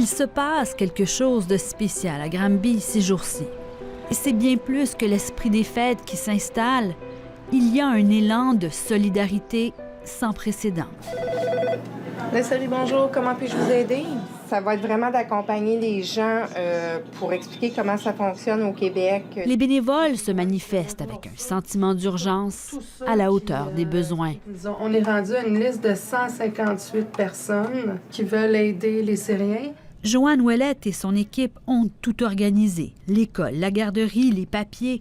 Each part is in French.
Il se passe quelque chose de spécial à Granby ces jours-ci. Et c'est bien plus que l'esprit des fêtes qui s'installe. Il y a un élan de solidarité sans précédent. Salut, bonjour. Comment puis-je vous aider? Ça va être vraiment d'accompagner les gens pour expliquer comment ça fonctionne au Québec. Les bénévoles se manifestent avec un sentiment d'urgence à la hauteur des besoins. On est rendu à une liste de 158 personnes qui veulent aider les Syriens. Joanne Ouellette et son équipe ont tout organisé. L'école, la garderie, les papiers,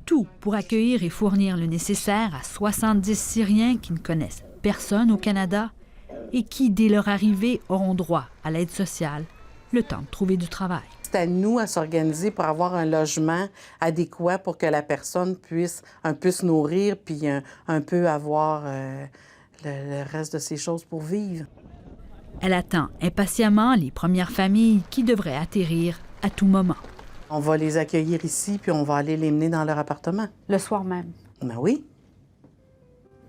tout pour accueillir et fournir le nécessaire à 70 Syriens qui ne connaissent personne au Canada et qui, dès leur arrivée, auront droit à l'aide sociale, le temps de trouver du travail. C'est à nous à s'organiser pour avoir un logement adéquat pour que la personne puisse un peu se nourrir puis un peu avoir le reste de ses choses pour vivre. Elle attend impatiemment les premières familles qui devraient atterrir à tout moment. On va les accueillir ici puis on va aller les mener dans leur appartement. Le soir même. Ben oui.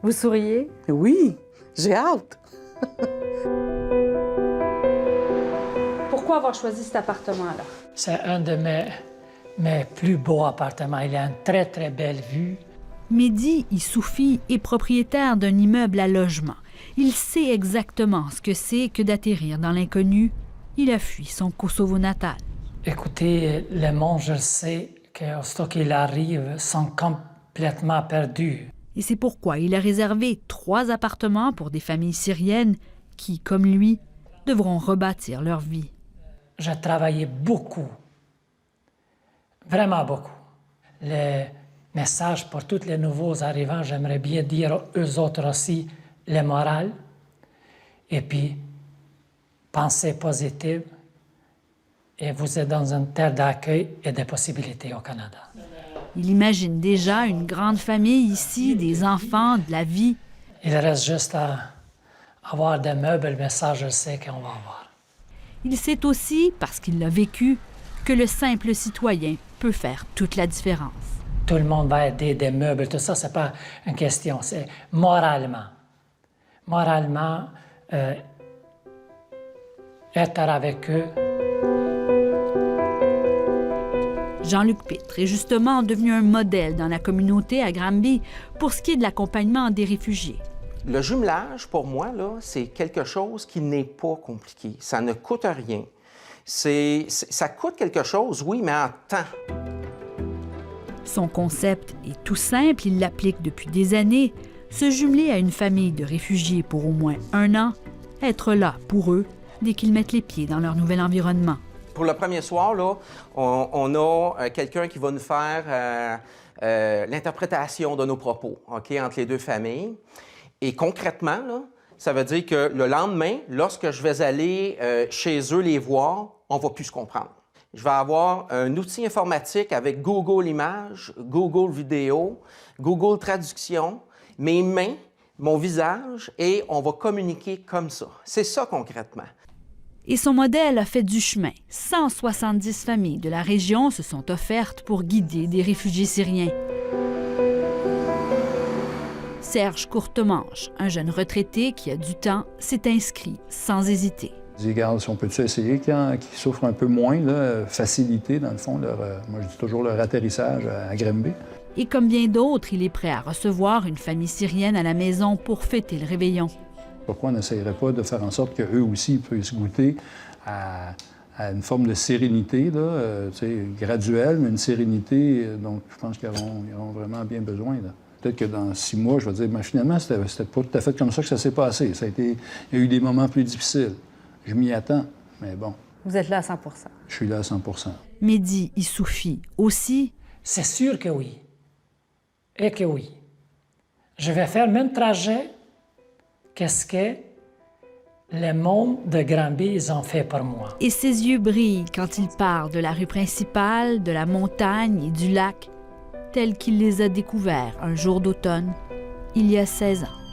Vous souriez? Oui, j'ai hâte. Pourquoi avoir choisi cet appartement-là? C'est un de mes plus beaux appartements. Il a une très, très belle vue. Mehdi Issoufi est propriétaire d'un immeuble à logement. Il sait exactement ce que c'est que d'atterrir dans l'inconnu. Il a fui son Kosovo natal. Écoutez, le monde, je le sais, qu'aussitôt qu'il arrive, sont complètement perdus. Et c'est pourquoi il a réservé 3 appartements pour des familles syriennes qui, comme lui, devront rebâtir leur vie. J'ai travaillé beaucoup, vraiment beaucoup. Le message pour tous les nouveaux arrivants, j'aimerais bien dire eux autres aussi, le moral, et puis pensée positive, et vous êtes dans une terre d'accueil et de possibilités au Canada. Il imagine déjà une grande famille ici, des enfants, de la vie. Il reste juste à avoir des meubles, mais ça, je sais qu'on va avoir. Il sait aussi, parce qu'il l'a vécu, que le simple citoyen peut faire toute la différence. Tout le monde va aider des meubles, tout ça, c'est pas une question, c'est moralement. Moralement, être avec eux. Jean-Luc Pitre est justement devenu un modèle dans la communauté à Granby pour ce qui est de l'accompagnement des réfugiés. Le jumelage, pour moi, là, c'est quelque chose qui n'est pas compliqué. Ça ne coûte rien. Ça coûte quelque chose, oui, mais en temps. Son concept est tout simple, il l'applique depuis des années. Se jumeler à une famille de réfugiés pour au moins 1 an, être là pour eux dès qu'ils mettent les pieds dans leur nouvel environnement. Pour le premier soir, là, on a quelqu'un qui va nous faire l'interprétation de nos propos, OK, entre les 2 familles. Et concrètement, là, ça veut dire que le lendemain, lorsque je vais aller chez eux les voir, on ne va plus se comprendre. Je vais avoir un outil informatique avec Google Images, Google Vidéo, Google Traduction, mes mains, mon visage, et on va communiquer comme ça. C'est ça concrètement. Et son modèle a fait du chemin. 170 familles de la région se sont offertes pour guider des réfugiés syriens. Serge Courtemanche, un jeune retraité qui a du temps, s'est inscrit sans hésiter. Je dis, regarde, si on peut-tu essayer qu'ils souffrent un peu moins, là, faciliter, dans le fond, moi je dis toujours leur atterrissage à Granby. Et comme bien d'autres, il est prêt à recevoir une famille syrienne à la maison pour fêter le réveillon. Pourquoi on n'essayerait pas de faire en sorte qu'eux aussi puissent goûter à une forme de sérénité, là, graduelle, mais une sérénité dont je pense qu'ils auront vraiment bien besoin. Là. Peut-être que dans 6 mois, je vais dire, mais finalement, c'était pas tout à fait comme ça que ça s'est passé. Il y a eu des moments plus difficiles. Je m'y attends, mais bon. Vous êtes là à 100 %. Je suis là à 100 %. Mehdi Issoufi aussi. C'est sûr que oui. Et que oui. Je vais faire le même trajet qu'est-ce que le monde de Granby, ils ont fait pour moi. Et ses yeux brillent quand il parle de la rue principale, de la montagne et du lac, tels qu'il les a découverts un jour d'automne, il y a 16 ans.